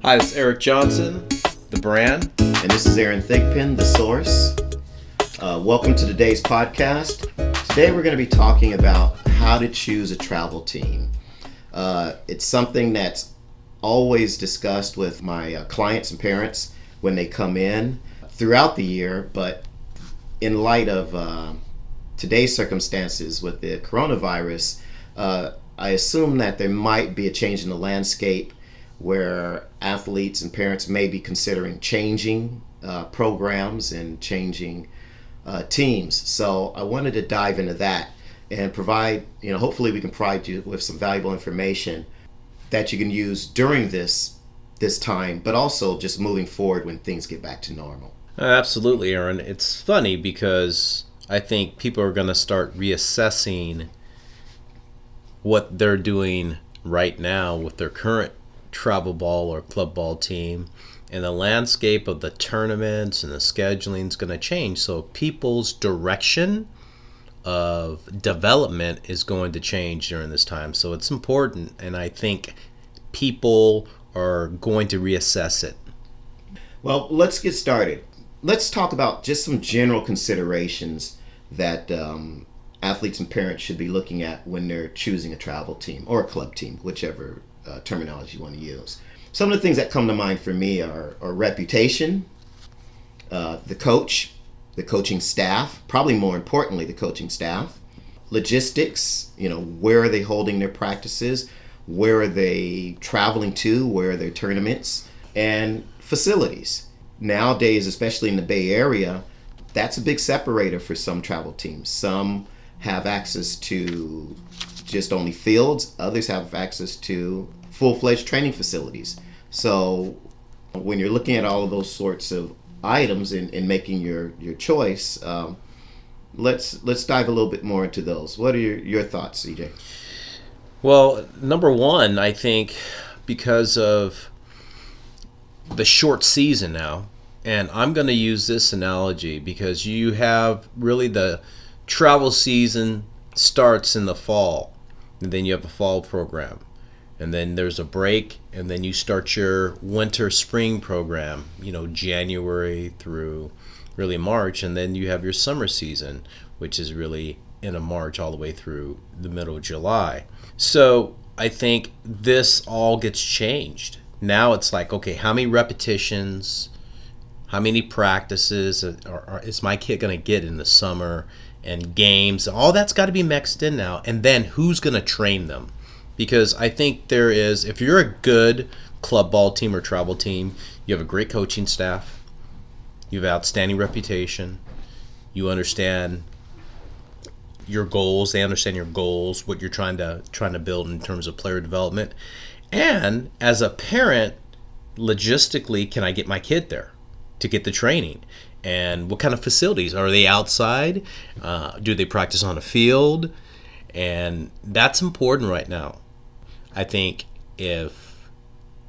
Hi, this is Eric Johnson, the brand. And this is Aaron Thigpen, the source. Welcome to today's podcast. Today we're going to be talking about how to choose a travel team. It's something that's always discussed with my clients and parents when they come in throughout the year, but in light of today's circumstances with the coronavirus, I assume that there might be a change in the landscape where athletes and parents may be considering changing programs and changing teams. So I wanted to dive into that and provide, hopefully we can provide you with some valuable information that you can use during this time, but also just moving forward when things get back to normal. Absolutely, Aaron. It's funny because I think people are going to start reassessing what they're doing right now with their current travel ball or club ball team, and the landscape of the tournaments and the scheduling is going to change. So people's direction of development is going to change during this time. So it's important, and I think people are going to reassess it. Well, let's get started. Let's talk about just some general considerations that athletes and parents should be looking at when they're choosing a travel team or a club team, whichever terminology you want to use. Some of the things that come to mind for me are reputation, the coach, the coaching staff, probably more importantly, the coaching staff, logistics, where are they holding their practices, where are they traveling to, where are their tournaments, and facilities. Nowadays, especially in the Bay Area, that's a big separator for some travel teams. Some have access to just only fields, others have access to full-fledged training facilities. So when you're looking at all of those sorts of items in making your choice, let's dive a little bit more into those. What are your thoughts, CJ? Well, number one, I think because of the short season now, and I'm going to use this analogy because you have really the travel season starts in the fall, and then you have a fall program, and then there's a break, and then you start your winter spring program, January through really March, and then you have your summer season, which is really in a March all the way through the middle of July. So I think this all gets changed. Now it's like, okay, how many repetitions, how many practices is my kid going to get in the summer, and games? All that's got to be mixed in now. And then who's going to train them? Because I think there is, if you're a good club ball team or travel team, you have a great coaching staff, you have outstanding reputation, you understand your goals, they understand your goals, what you're trying to build in terms of player development. And as a parent, logistically, can I get my kid there to get the training? And what kind of facilities? Are they outside? Do they practice on a field? And that's important right now. I think if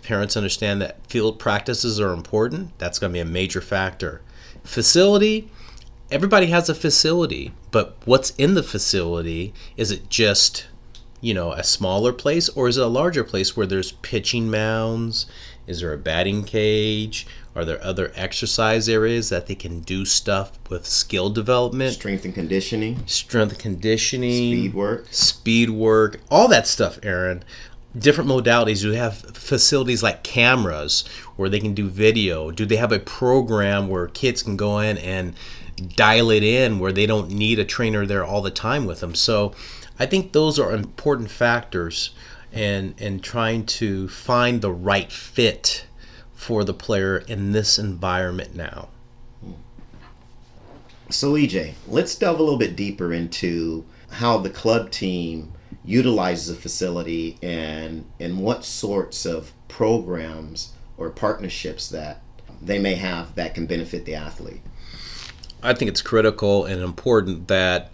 parents understand that field practices are important, that's going to be a major factor. Facility, everybody has a facility, but what's in the facility? Is it just, a smaller place, or is it a larger place where there's pitching mounds? Is there a batting cage? Are there other exercise areas that they can do stuff with skill development? Strength and conditioning. Speed work. All that stuff, Aaron. Different modalities. Do they have facilities like cameras where they can do video? Do they have a program where kids can go in and dial it in where they don't need a trainer there all the time with them? So I think those are important factors in trying to find the right fit for the player in this environment now. So EJ, let's delve a little bit deeper into how the club team utilizes a facility and what sorts of programs or partnerships that they may have that can benefit the athlete. I think it's critical and important that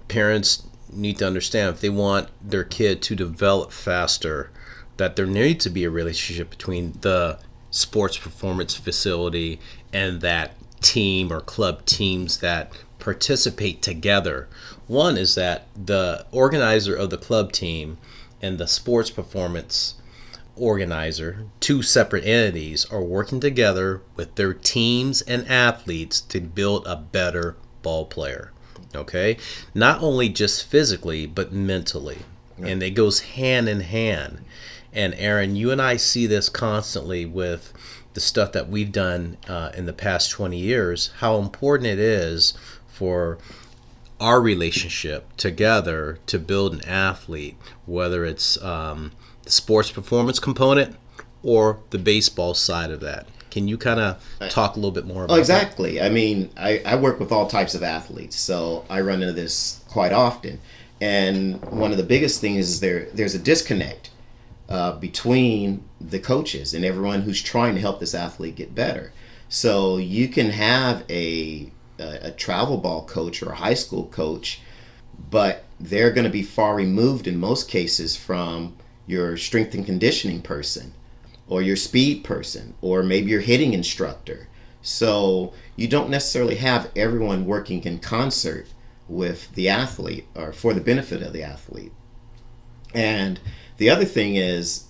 parents need to understand if they want their kid to develop faster, that there needs to be a relationship between the sports performance facility and that team or club teams that participate together. One is that the organizer of the club team and the sports performance organizer, two separate entities, are working together with their teams and athletes to build a better ball player. Okay? Not only just physically, but mentally. And it goes hand in hand. And Aaron, you and I see this constantly with the stuff that we've done in the past 20 years, how important it is for our relationship together to build an athlete, whether it's the sports performance component or the baseball side of that. Can you kind of talk a little bit more about exactly. That? I mean, I work with all types of athletes, so I run into this quite often. And one of the biggest things is there's a disconnect between the coaches and everyone who's trying to help this athlete get better. So you can have a travel ball coach or a high school coach, but they're going to be far removed in most cases from your strength and conditioning person or your speed person or maybe your hitting instructor. So you don't necessarily have everyone working in concert with the athlete or for the benefit of the athlete. And the other thing is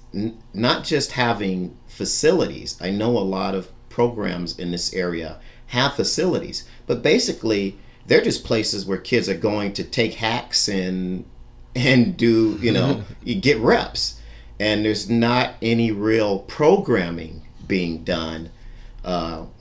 not just having facilities. I know a lot of programs in this area have facilities, but basically they're just places where kids are going to take hacks and do, you get reps. And there's not any real programming being done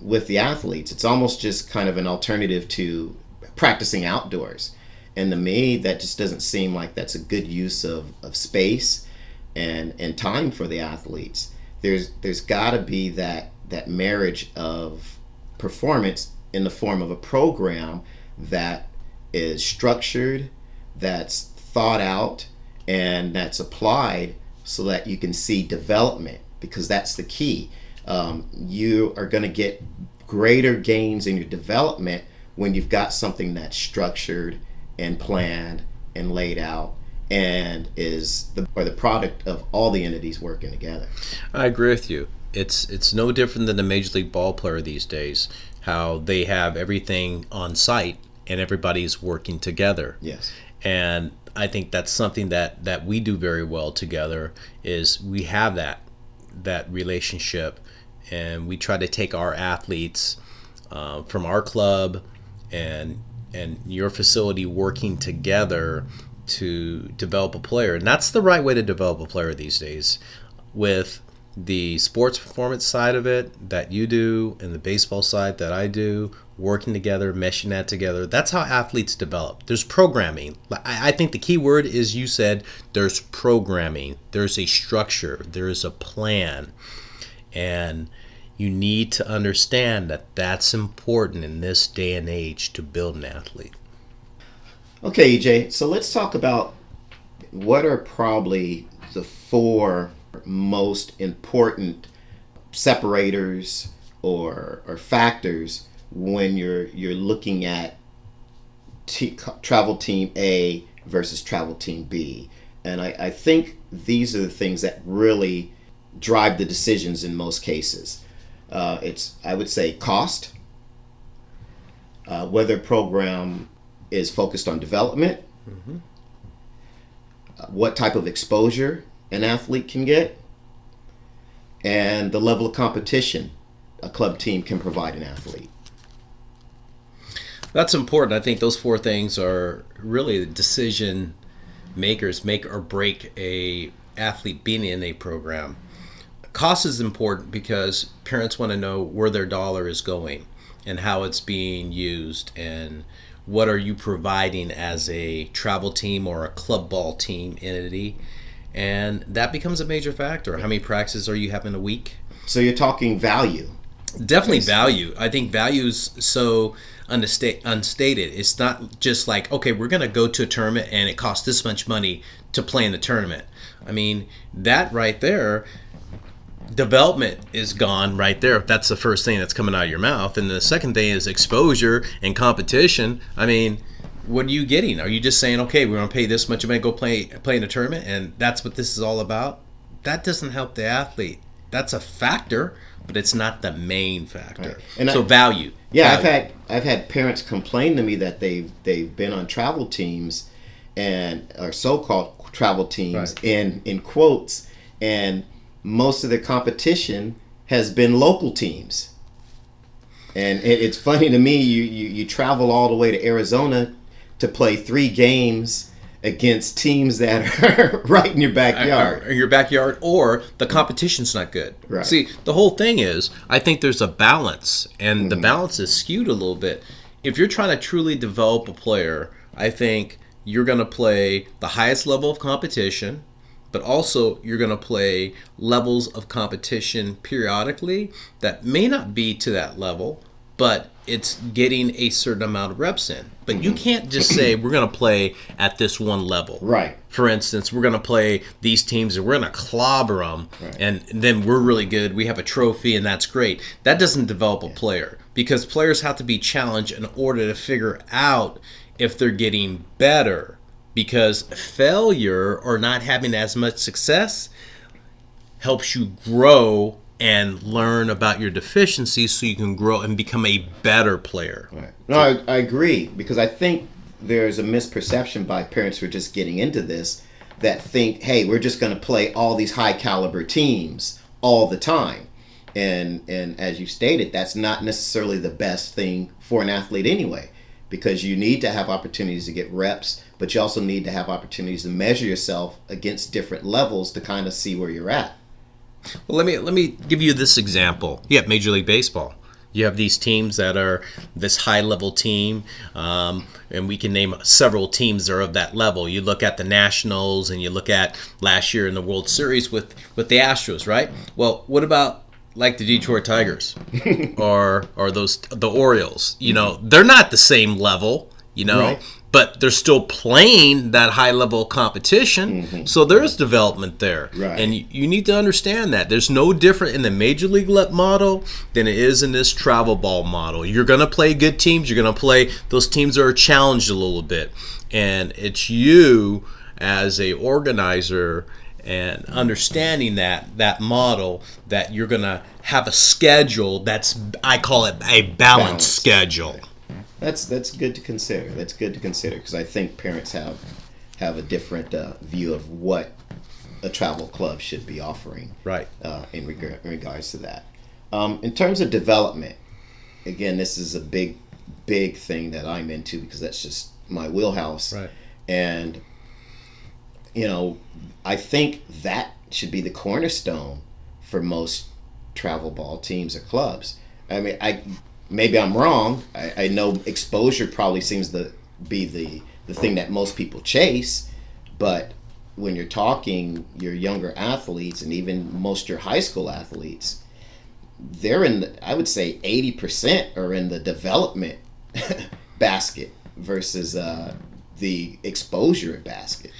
with the athletes. It's almost just kind of an alternative to practicing outdoors. And to me, that just doesn't seem like that's a good use of space and time for the athletes. There's got to be that marriage of performance in the form of a program that is structured, that's thought out, and that's applied so that you can see development, because that's the key. You are going to get greater gains in your development when you've got something that's structured and planned and laid out and is the product of all the entities working together. I agree with you. It's no different than the Major League ball player these days, how they have everything on site and everybody's working together. Yes. And I think that's something that we do very well together, is we have that relationship, and we try to take our athletes from our club and your facility working together to develop a player. And that's the right way to develop a player these days, with the sports performance side of it that you do and the baseball side that I do, working together, meshing that together. That's how athletes develop. There's programming. I think the key word is, you said, there's programming. There's a structure. There is a plan. And you need to understand that that's important in this day and age to build an athlete. Okay, EJ, so let's talk about what are probably the 4 most important separators or factors when you're looking at travel team A versus travel team B. And I think these are the things that really drive the decisions in most cases. It's, I would say, cost, whether a program is focused on development, what type of exposure an athlete can get, and the level of competition a club team can provide an athlete. That's important. I think those 4 things are really the decision makers, make or break a athlete being in a program. Cost is important because parents want to know where their dollar is going and how it's being used, and what are you providing as a travel team or a club ball team entity. And that becomes a major factor. How many practices are you having a week? So you're talking value. Definitely value. I think value is so unstated. It's not just like, okay, we're going to go to a tournament and it costs this much money to play in the tournament. I mean, that right there, development is gone right there. If that's the first thing that's coming out of your mouth. And the second thing is exposure and competition. I mean, what are you getting? Are you just saying, okay, we're going to pay this much money to go play in a tournament, and that's what this is all about? That doesn't help the athlete. That's a factor, but it's not the main factor. Right. And so value. Yeah, value. I've had parents complain to me that they've been on travel teams and or so-called travel teams, right, in quotes, and most of their competition has been local teams. And it's funny to me, you travel all the way to Arizona to play 3 games against teams that are right in your backyard. In your backyard, or the competition's not good. Right. See, the whole thing is, I think there's a balance, and the balance is skewed a little bit. If you're trying to truly develop a player, I think you're going to play the highest level of competition, but also you're going to play levels of competition periodically that may not be to that level, but it's getting a certain amount of reps in. But you can't just say we're going to play at this one level. Right. For instance, we're going to play these teams and we're going to clobber them, Right. and then we're really good. We have a trophy, and that's great. That doesn't develop a player, because players have to be challenged in order to figure out if they're getting better. Because failure or not having as much success helps you grow and learn about your deficiencies so you can grow and become a better player. Right. No, I agree, because I think there's a misperception by parents who are just getting into this that think, hey, we're just going to play all these high caliber teams all the time. And as you stated, that's not necessarily the best thing for an athlete anyway, because you need to have opportunities to get reps, but you also need to have opportunities to measure yourself against different levels to kind of see where you're at. Well, let me give you this example. You have Major League Baseball. You have these teams that are this high-level team, and we can name several teams that are of that level. You look at the Nationals, and you look at last year in the World Series with the Astros, right? Well, what about like the Detroit Tigers or the Orioles? You know, they're not the same level, you know. Right. But they're still playing that high-level competition, so there's development there. Right. And you need to understand that. There's no different in the Major League model than it is in this travel ball model. You're going to play good teams. You're going to play those teams that are challenged a little bit. And it's you as a organizer and understanding that model that you're going to have a schedule that's, I call it a balanced schedule. Right. That's good to consider. That's good to consider, because I think parents have a different view of what a travel club should be offering. Right. In regards to that. In terms of development, again, this is a big thing that I'm into, because that's just my wheelhouse. Right. And you know, I think that should be the cornerstone for most travel ball teams or clubs. I mean, maybe I'm wrong. I know exposure probably seems to be the thing that most people chase, but when you're talking your younger athletes and even most your high school athletes, they're I would say 80% are in the development basket versus the exposure basket.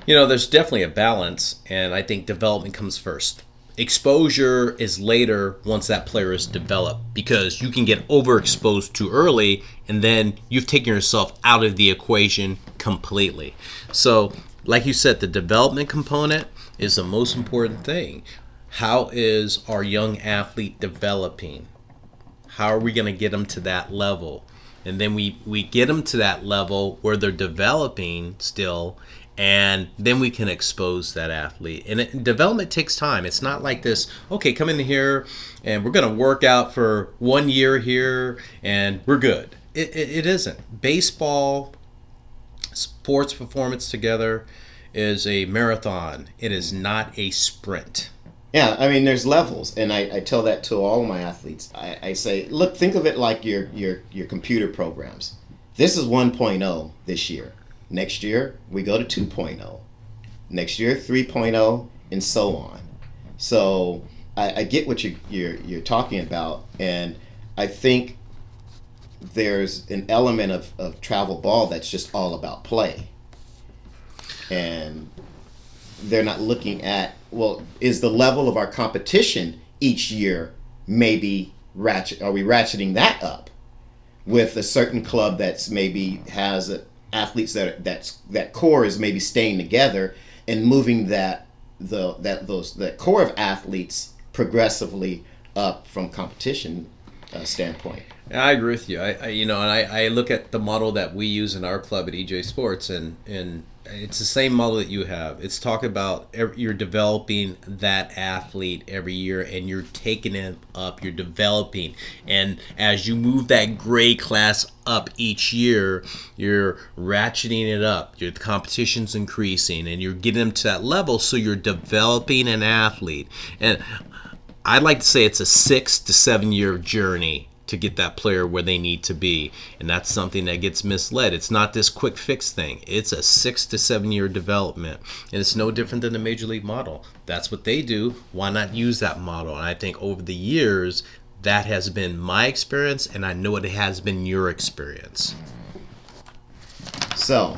You know, there's definitely a balance, and I think development comes first. Exposure is later once that player is developed, because you can get overexposed too early and then you've taken yourself out of the equation completely. So, like you said, the development component is the most important thing. How is our young athlete developing? How are we going to get them to that level? And then we get them to that level where they're developing still, and then we can expose that athlete. And development takes time. It's not like this, okay, come in here and we're going to work out for 1 year here and we're good. It isn't. Baseball, sports performance together is a marathon. It is not a sprint. Yeah, I mean, there's levels, and I tell that to all my athletes. I say, look, think of it like your computer programs. This is 1.0 this year. Next year, we go to 2.0. Next year, 3.0, and so on. So I get what you're talking about, and I think there's an element of travel ball that's just all about play. And they're not looking at, well, is the level of our competition each year maybe are we ratcheting that up with a certain club that's maybe has athletes that core is maybe staying together and moving that core of athletes progressively up from competition standpoint. I agree with you. I look at the model that we use in our club at EJ Sports, and It's the same model that you have. It's talking about you're developing that athlete every year, and you're taking him up. You're developing, and as you move that grade class up each year, you're ratcheting it up. The competition's increasing, and you're getting them to that level. So you're developing an athlete, and I'd like to say it's a 6 to 7 year journey to get that player where they need to be. And that's something that gets misled. It's not this quick fix thing. It's a 6 to 7 year development. And it's no different than the Major League model. That's what they do. Why not use that model? And I think over the years, that has been my experience, and I know it has been your experience. So,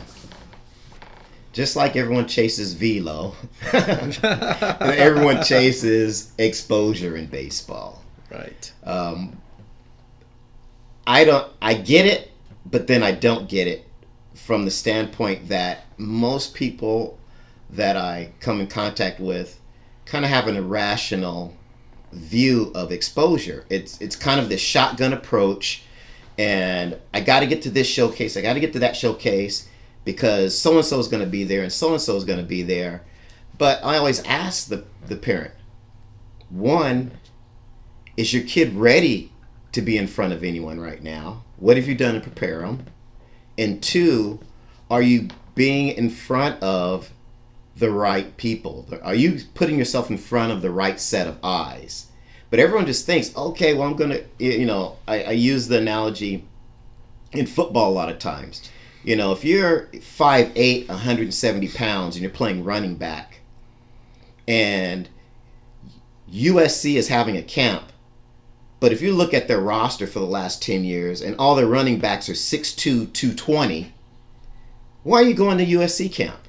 just like everyone chases velo, everyone chases exposure in baseball. Right. I get it, but then I don't get it from the standpoint that most people that I come in contact with kind of have an irrational view of exposure. It's kind of this shotgun approach, and I got to get to this showcase, I got to get to that showcase because so-and-so is going to be there and so-and-so is going to be there. But I always ask the parent, one, is your kid ready to be in front of anyone right now? What have you done to prepare them? And two, are you being in front of the right people? Are you putting yourself in front of the right set of eyes? But everyone just thinks, okay, well, I'm going to, I use the analogy in football a lot of times. If you're 5'8", 170 pounds, and you're playing running back, and USC is having a camp, but if you look at their roster for the last 10 years and all their running backs are 6'2", 220, why are you going to USC camp?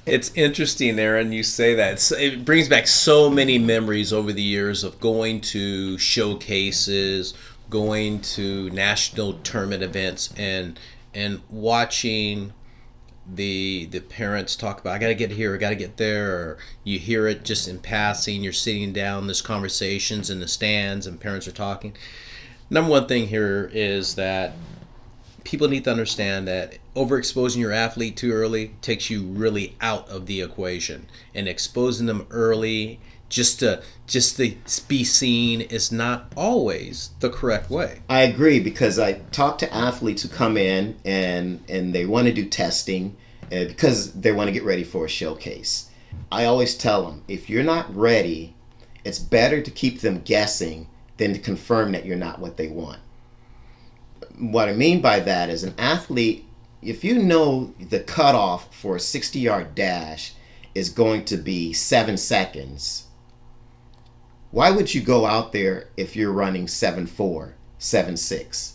It's interesting, Aaron, you say that. It brings back so many memories over the years of going to showcases, going to national tournament events, and watching the parents talk about, I got to get here, I got to get there, or you hear it just in passing, you're sitting down, there's conversations in the stands and parents are talking. Number one thing here is that people need to understand that overexposing your athlete too early takes you really out of the equation, and exposing them early just to be seen is not always the correct way. I agree, because I talk to athletes who come in and they want to do testing because they want to get ready for a showcase. I always tell them, if you're not ready, it's better to keep them guessing than to confirm that you're not what they want. What I mean by that is, an athlete, if you know the cutoff for a 60-yard dash is going to be 7 seconds, why would you go out there if you're running 7.4, 7.6?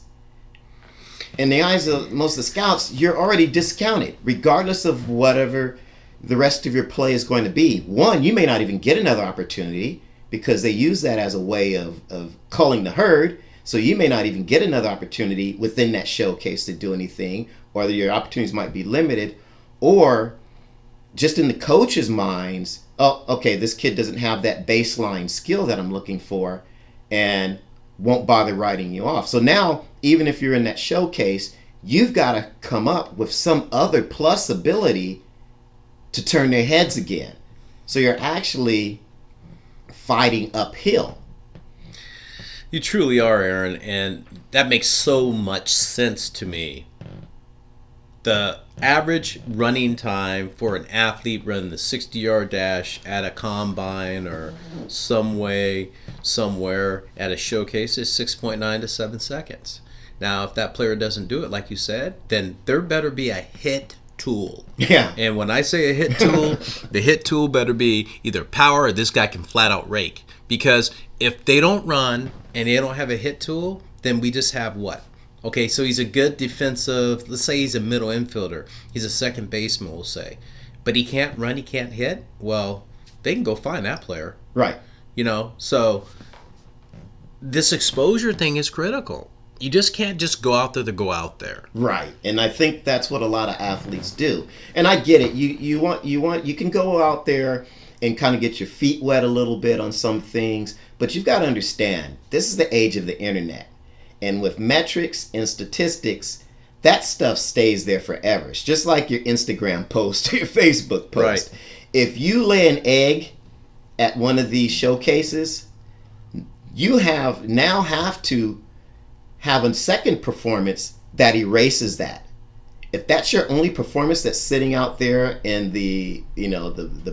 In the eyes of most of the scouts, you're already discounted, regardless of whatever the rest of your play is going to be. One, you may not even get another opportunity because they use that as a way of culling the herd. So you may not even get another opportunity within that showcase to do anything, or your opportunities might be limited, or just in the coach's minds, oh, okay, this kid doesn't have that baseline skill that I'm looking for, and won't bother writing you off. So now, even if you're in that showcase, you've got to come up with some other plus ability to turn their heads again. So you're actually fighting uphill. You truly are, Aaron, and that makes so much sense to me. The average running time for an athlete running the 60-yard dash at a combine or somewhere at a showcase is 6.9 to 7 seconds. Now, if that player doesn't do it, like you said, then there better be a hit tool. Yeah. And when I say a hit tool, the hit tool better be either power or this guy can flat out rake. Because if they don't run and they don't have a hit tool, then we just have what? Okay, so he's a good defensive, let's say he's a middle infielder. He's a second baseman, we'll say. But he can't run, he can't hit. Well, they can go find that player. Right. So this exposure thing is critical. You just can't just go out there to go out there. Right. And I think that's what a lot of athletes do. And I get it. You can go out there and kind of get your feet wet a little bit on some things, but you've got to understand, this is the age of the internet. And with metrics and statistics, that stuff stays there forever. It's just like your Instagram post or your Facebook post. Right. If you lay an egg at one of these showcases, you have to have a second performance that erases that. If that's your only performance that's sitting out there in the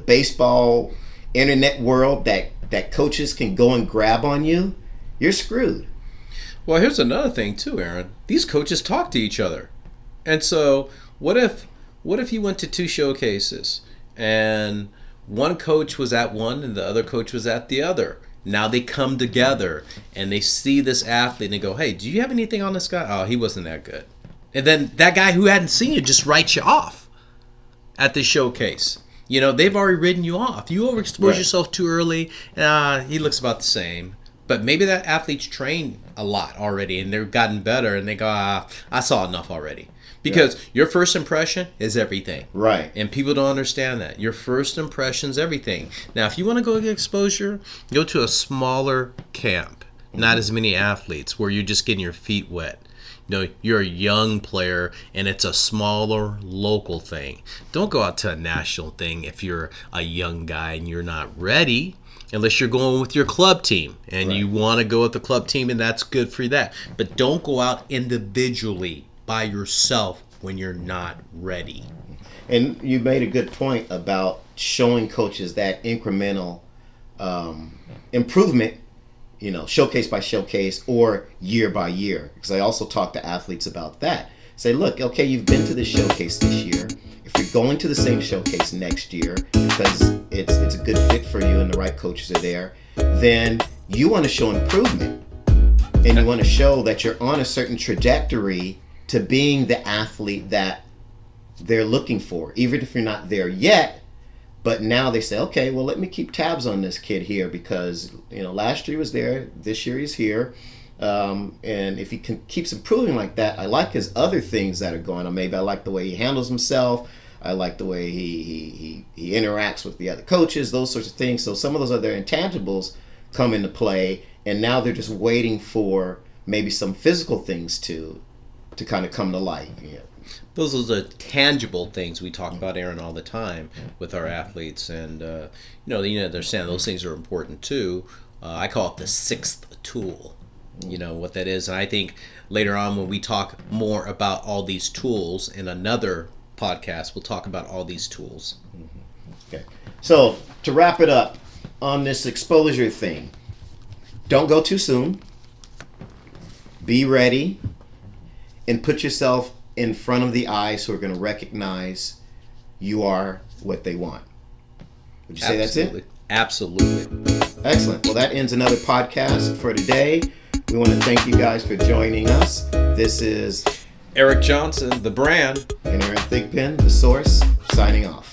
baseball internet world that coaches can go and grab on you, you're screwed. Well, here's another thing too, Aaron. These coaches talk to each other. And so what if you went to 2 showcases and one coach was at one and the other coach was at the other? Now they come together and they see this athlete and they go, hey, do you have anything on this guy? Oh, he wasn't that good. And then that guy who hadn't seen you just writes you off at the showcase. They've already written you off. You overexpose yourself too early. He looks about the same. But maybe that athlete's trained a lot already and they've gotten better and they go, I saw enough already. Because your first impression is everything. Right. And people don't understand that. Your first impression's everything. Now, if you want to go get exposure, go to a smaller camp. Not as many athletes where you're just getting your feet wet. You're a young player and it's a smaller local thing. Don't go out to a national thing if you're a young guy and you're not ready. Unless you're going with your club team and you want to go with the club team, and that's good for that. But don't go out individually by yourself when you're not ready. And you made a good point about showing coaches that incremental improvement, showcase by showcase or year by year. Because I also talk to athletes about that. Say, look, okay, you've been to this showcase this year. If you're going to the same showcase next year because it's a good fit for you and the right coaches are there, then you want to show improvement. And you want to show that you're on a certain trajectory to being the athlete that they're looking for, even if you're not there yet. But now they say, okay, well, let me keep tabs on this kid here because, last year he was there, this year he's here. And if he keeps improving like that, I like his other things that are going on. Maybe I like the way he handles himself. I like the way he interacts with the other coaches, those sorts of things. So some of those other intangibles come into play, and now they're just waiting for maybe some physical things to kind of come to light. Yeah. Those are the tangible things we talk about, Aaron, all the time with our athletes. And, they understand those things are important too. I call it the 6th tool. What that is. And I think later on when we talk more about all these tools in another podcast, we'll talk about all these tools. Okay. So to wrap it up on this exposure thing, don't go too soon. Be ready and put yourself in front of the eyes who are going to recognize you are what they want. Would you say that's it? Absolutely. Excellent. Well, that ends another podcast for today. We want to thank you guys for joining us. This is Eric Johnson, the brand, and Aaron Thigpen, the source, signing off.